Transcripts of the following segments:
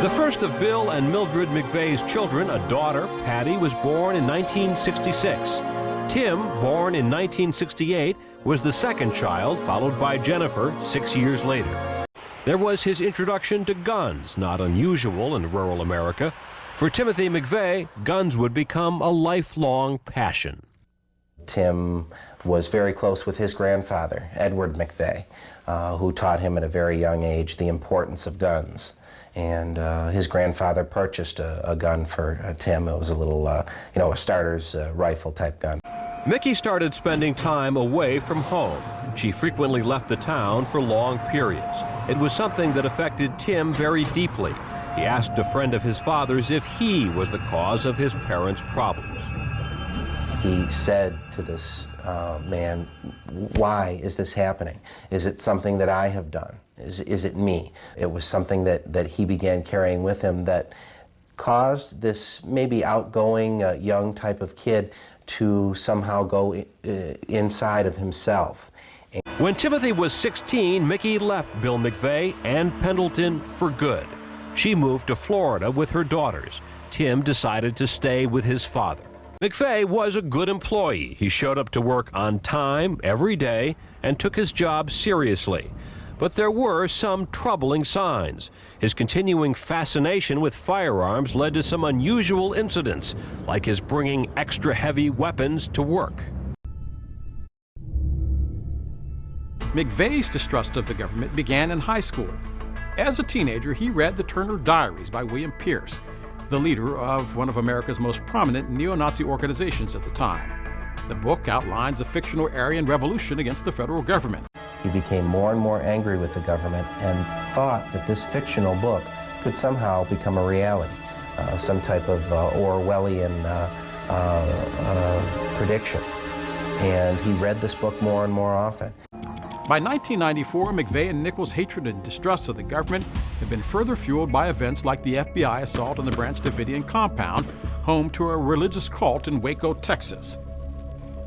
The first of Bill and Mildred McVeigh's children, a daughter, Patty, was born in 1966. Tim, born in 1968, was the second child, followed by Jennifer 6 years later. There was his introduction to guns, not unusual in rural America. For Timothy McVeigh, guns would become a lifelong passion. Tim was very close with his grandfather, Edward McVeigh, who taught him at a very young age the importance of guns. And his grandfather purchased a gun for Tim. It was a little, a starter's rifle type gun. Mickey started spending time away from home. She frequently left the town for long periods. It was something that affected Tim very deeply. He asked a friend of his father's if he was the cause of his parents' problems. He said to this man, "Why is this happening? Is it something that I have done? Is it me?" It was something that he began carrying with him that caused this maybe outgoing young type of kid to somehow go inside of himself. When Timothy was 16, Mickey left Bill McVeigh and Pendleton for good. She moved to Florida with her daughters. Tim decided to stay with his father. McVeigh was a good employee. He showed up to work on time every day and took his job seriously. But there were some troubling signs. His continuing fascination with firearms led to some unusual incidents, like his bringing extra heavy weapons to work. McVeigh's distrust of the government began in high school. As a teenager, he read the Turner Diaries by William Pierce, the leader of one of America's most prominent neo-Nazi organizations at the time. The book outlines a fictional Aryan revolution against the federal government. He became more and more angry with the government and thought that this fictional book could somehow become a reality, some type of Orwellian prediction. And he read this book more and more often. By 1994, McVeigh and Nichols' hatred and distrust of the government had been further fueled by events like the FBI assault on the Branch Davidian compound, home to a religious cult in Waco, Texas.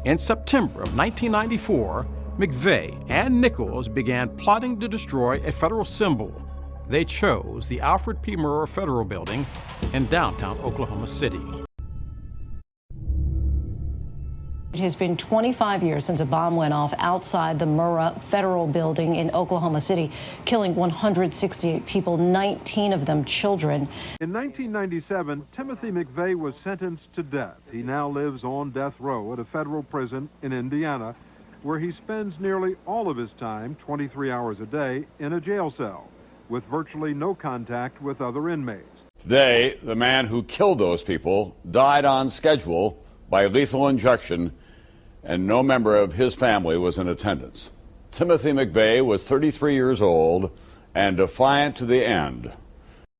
In September of 1994, McVeigh and Nichols began plotting to destroy a federal symbol. They chose the Alfred P. Murrah Federal Building in downtown Oklahoma City. It has been 25 years since a bomb went off outside the Murrah Federal Building in Oklahoma City, killing 168 people, 19 of them children. In 1997, Timothy McVeigh was sentenced to death. He now lives on death row at a federal prison in Indiana, where he spends nearly all of his time, 23 hours a day, in a jail cell, with virtually no contact with other inmates. Today, the man who killed those people died on schedule by lethal injection, and no member of his family was in attendance. Timothy McVeigh was 33 years old and defiant to the end.